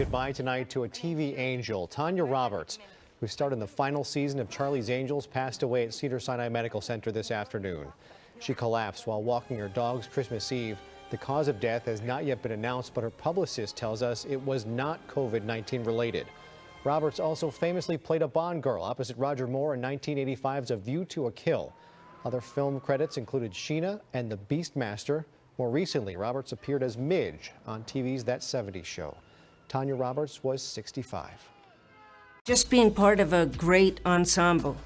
goodbye tonight to a TV angel. Tanya Roberts, who starred in the final season of Charlie's Angels, passed away at Cedars-Sinai Medical Center this afternoon. She collapsed while walking her dogs Christmas Eve. The cause of death has not yet been announced, but her publicist tells us it was not COVID-19 related. Roberts also famously played a Bond girl opposite Roger Moore in 1985's A View to a Kill. Other film credits included Sheena and The Beastmaster. More recently, Roberts appeared as Midge on TV's That 70s Show. Tanya Roberts was 65. Just being part of a great ensemble.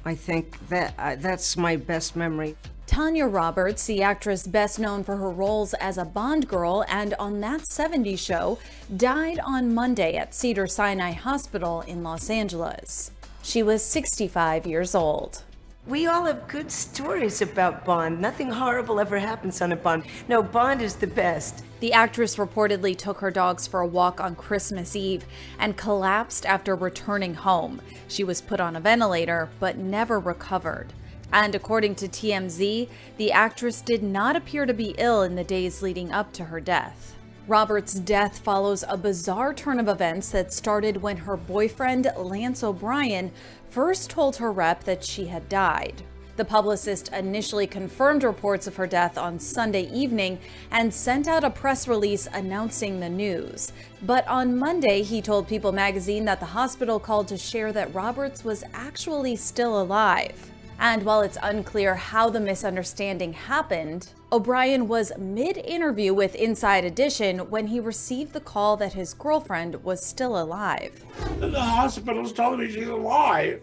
I think that's my best memory. Tanya Roberts, the actress best known for her roles as a Bond girl and on That 70s Show, died on Monday at Cedars-Sinai Hospital in Los Angeles. She was 65 years old. We all have good stories about Bond. Nothing horrible ever happens on a Bond. No, Bond is the best. The actress reportedly took her dogs for a walk on Christmas Eve and collapsed after returning home. She was put on a ventilator but never recovered. And according to TMZ, the actress did not appear to be ill in the days leading up to her death. Roberts' death follows a bizarre turn of events that started when her boyfriend, Lance O'Brien, first told her rep that she had died. The publicist initially confirmed reports of her death on Sunday evening and sent out a press release announcing the news. But on Monday, he told People magazine that the hospital called to share that Roberts was actually still alive. And while it's unclear how the misunderstanding happened, O'Brien was mid-interview with Inside Edition when he received the call that his girlfriend was still alive. The hospital's telling me she's alive.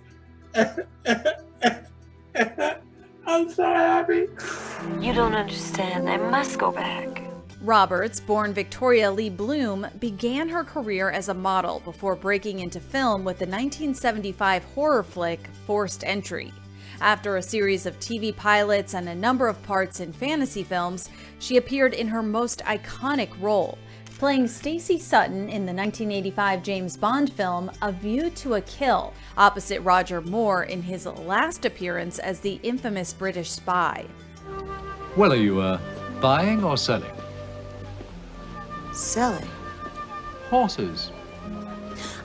I'm so happy. You don't understand. I must go back. Roberts, born Victoria Lee Bloom, began her career as a model before breaking into film with the 1975 horror flick Forced Entry. After a series of TV pilots and a number of parts in fantasy films, she appeared in her most iconic role, playing Stacey Sutton in the 1985 James Bond film A View to a Kill, opposite Roger Moore in his last appearance as the infamous British spy. Well, are you buying or selling? Selling? Horses.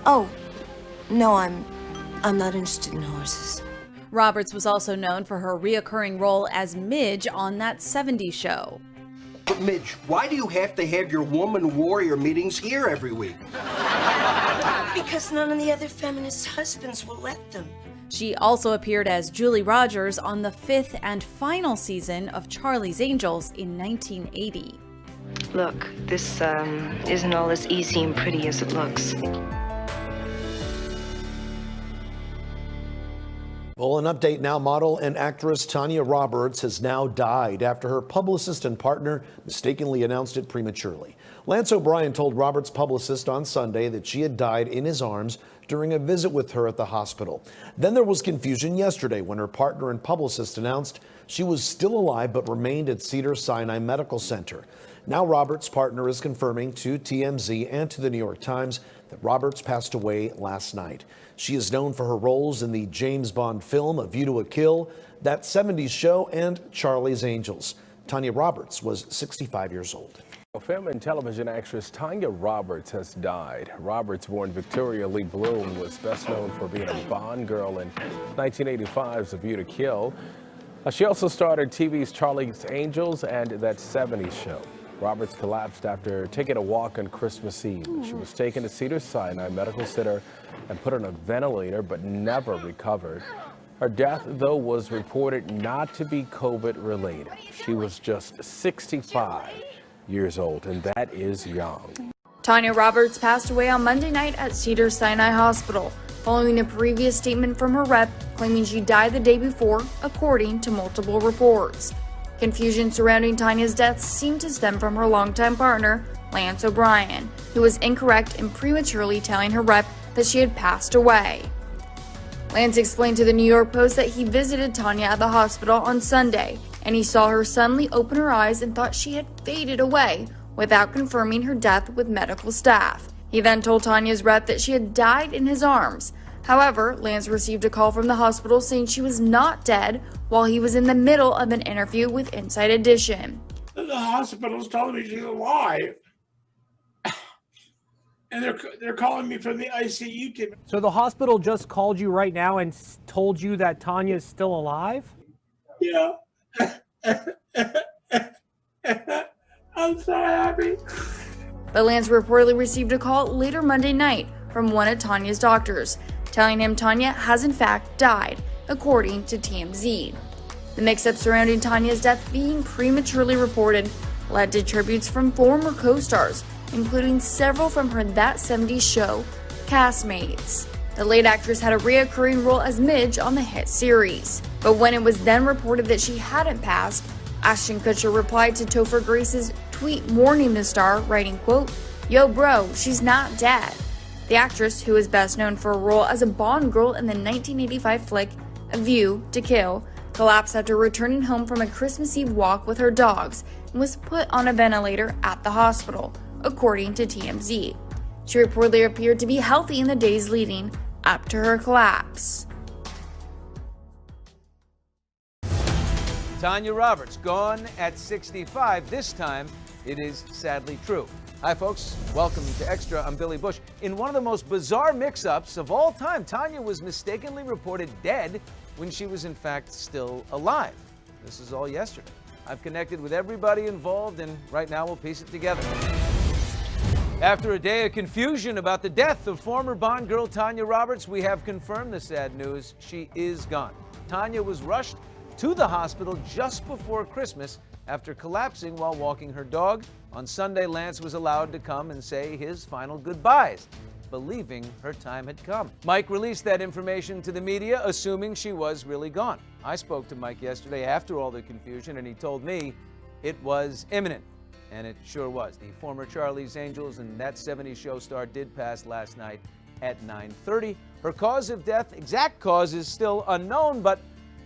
Oh, no, I'm not interested in horses. Roberts was also known for her reoccurring role as Midge on That 70s Show. But Midge, why do you have to have your woman warrior meetings here every week? Because none of the other feminist husbands will let them. She also appeared as Julie Rogers on the 5th and final season of Charlie's Angels in 1980. Look, this isn't all as easy and pretty as it looks. Well, an update now. Model and actress Tanya Roberts has now died after her publicist and partner mistakenly announced it prematurely. Lance O'Brien told Roberts' publicist on Sunday that she had died in his arms during a visit with her at the hospital. Then there was confusion yesterday when her partner and publicist announced she was still alive but remained at Cedars-Sinai Medical Center. Now Roberts' partner is confirming to TMZ and to the New York Times that Roberts passed away last night. She is known for her roles in the James Bond film A View to a Kill, That 70s Show, and Charlie's Angels. Tanya Roberts was 65 years old. Film and television actress Tanya Roberts has died. Roberts, born Victoria Lee Bloom, was best known for being a Bond girl in 1985's A View to Kill. She also starred in TV's Charlie's Angels and That 70s Show. Roberts collapsed after taking a walk on Christmas Eve. She was taken to Cedars-Sinai Medical Center and put on a ventilator but never recovered. Her death, though, was reported not to be COVID related. She was just 65 years old, and that is young. Tanya Roberts passed away on Monday night at Cedars-Sinai Hospital, following a previous statement from her rep claiming she died the day before, according to multiple reports. Confusion surrounding Tanya's death seemed to stem from her longtime partner, Lance O'Brien, who was incorrect in prematurely telling her rep that she had passed away. Lance explained to the New York Post that he visited Tanya at the hospital on Sunday, and he saw her suddenly open her eyes and thought she had faded away, without confirming her death with medical staff. He then told Tanya's rep that she had died in his arms. However, Lance received a call from the hospital saying she was not dead while he was in the middle of an interview with Inside Edition. The hospital's telling me she's alive. and they're calling me from the ICU team. So the hospital just called you right now and told you that Tanya is still alive? Yeah. I'm so happy. But Lance reportedly received a call later Monday night from one of Tanya's doctors, telling him Tanya has in fact died, according to TMZ. The mix-up surrounding Tanya's death being prematurely reported led to tributes from former co-stars, including several from her That 70s Show castmates. The late actress had a reoccurring role as Midge on the hit series. But when it was then reported that she hadn't passed, Ashton Kutcher replied to Topher Grace's tweet mourning the star, writing, quote, "Yo bro, she's not dead." The actress, who is best known for a role as a Bond girl in the 1985 flick A View to Kill, collapsed after returning home from a Christmas Eve walk with her dogs and was put on a ventilator at the hospital, according to TMZ. She reportedly appeared to be healthy in the days leading up to her collapse. Tanya Roberts, gone at 65. This time, it is sadly true. Hi, folks. Welcome to Extra. I'm Billy Bush. In one of the most bizarre mix-ups of all time, Tanya was mistakenly reported dead when she was in fact still alive. This is all yesterday. I've connected with everybody involved, and right now we'll piece it together. After a day of confusion about the death of former Bond girl Tanya Roberts, we have confirmed the sad news. She is gone. Tanya was rushed to the hospital just before Christmas after collapsing while walking her dog. On Sunday, Lance was allowed to come and say his final goodbyes, believing her time had come. Mike released that information to the media, assuming she was really gone. I spoke to Mike yesterday after all the confusion, and he told me it was imminent. And it sure was. The former Charlie's Angels and That 70s Show star did pass last night at 9:30. Her cause of death, exact cause, is still unknown, but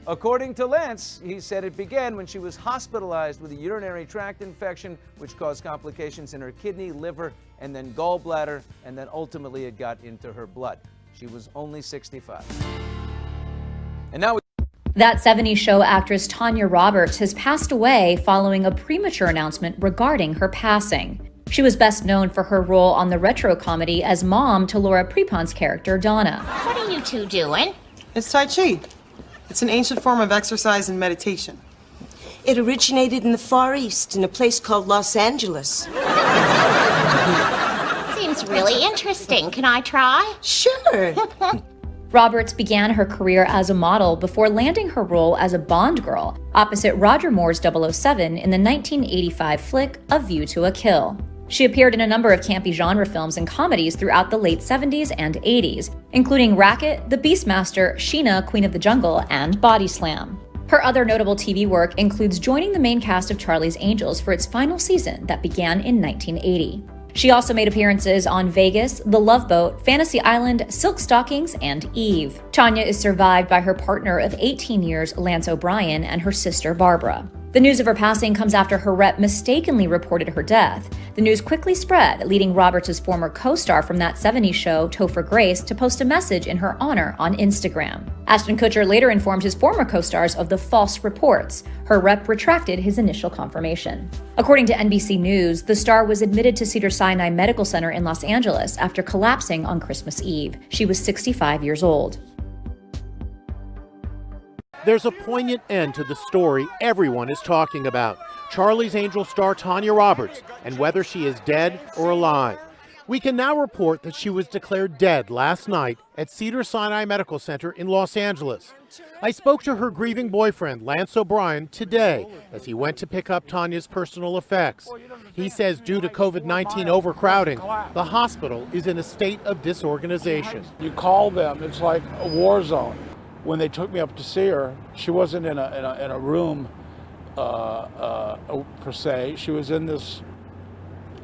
according to Lance, he said it began when she was hospitalized with a urinary tract infection, which caused complications in her kidney, liver, and then gallbladder, and then ultimately it got into her blood. She was only 65. And now That 70s Show actress Tanya Roberts has passed away following a premature announcement regarding her passing. She was best known for her role on the retro comedy as mom to Laura Prepon's character Donna. What are you two doing? It's Tai Chi. It's an ancient form of exercise and meditation. It originated in the Far East in a place called Los Angeles. Seems really interesting. Can I try? Sure. Roberts began her career as a model before landing her role as a Bond girl opposite Roger Moore's 007 in the 1985 flick A View to a Kill. She appeared in a number of campy genre films and comedies throughout the late 70s and 80s, including Racket, The Beastmaster, Sheena, Queen of the Jungle, and Body Slam. Her other notable TV work includes joining the main cast of Charlie's Angels for its final season that began in 1980. She also made appearances on Vegas, The Love Boat, Fantasy Island, Silk Stockings, and Eve. Tanya is survived by her partner of 18 years, Lance O'Brien, and her sister, Barbara. The news of her passing comes after her rep mistakenly reported her death. The news quickly spread, leading Roberts' former co-star from That 70s Show, Topher Grace, to post a message in her honor on Instagram. Ashton Kutcher later informed his former co-stars of the false reports. Her rep retracted his initial confirmation. According to NBC News, the star was admitted to Cedars-Sinai Medical Center in Los Angeles after collapsing on Christmas Eve. She was 65 years old. There's a poignant end to the story everyone is talking about. Charlie's Angels star Tanya Roberts, and whether she is dead or alive. We can now report that she was declared dead last night at Cedars-Sinai Medical Center in Los Angeles. I spoke to her grieving boyfriend, Lance O'Brien, today as he went to pick up Tanya's personal effects. He says due to COVID-19 overcrowding, the hospital is in a state of disorganization. You call them, it's like a war zone. When they took me up to see her, she wasn't in a room per se. She was in this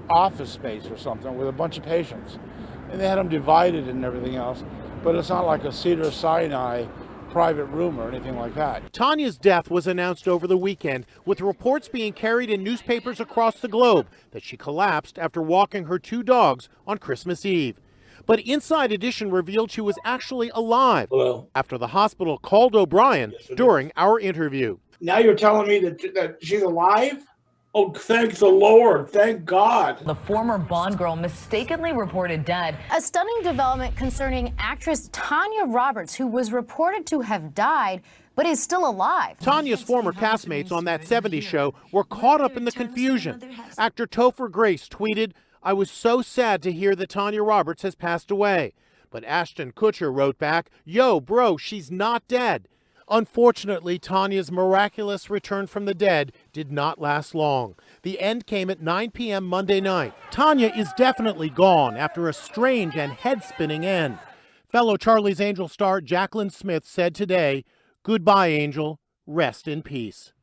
office space or something with a bunch of patients, and they had them divided and everything else. But it's not like a Cedars-Sinai private room or anything like that. Tanya's death was announced over the weekend, with reports being carried in newspapers across the globe that she collapsed after walking her two dogs on Christmas Eve. But Inside Edition revealed she was actually alive. Hello. After the hospital called O'Brien during our interview. Now you're telling me that she's alive? Oh, thank the Lord. Thank God. The former Bond girl mistakenly reported dead. A stunning development concerning actress Tanya Roberts, who was reported to have died, but is still alive. Tanya's former castmates on that 70s show were caught up in the confusion. Actor Topher Grace tweeted, "I was so sad to hear that Tanya Roberts has passed away." But Ashton Kutcher wrote back, "Yo, bro, she's not dead." Unfortunately, Tanya's miraculous return from the dead did not last long. The end came at 9 p.m. Monday night. Tanya is definitely gone after a strange and head-spinning end. Fellow Charlie's Angels star Jacqueline Smith said today, "Goodbye, Angel. Rest in peace."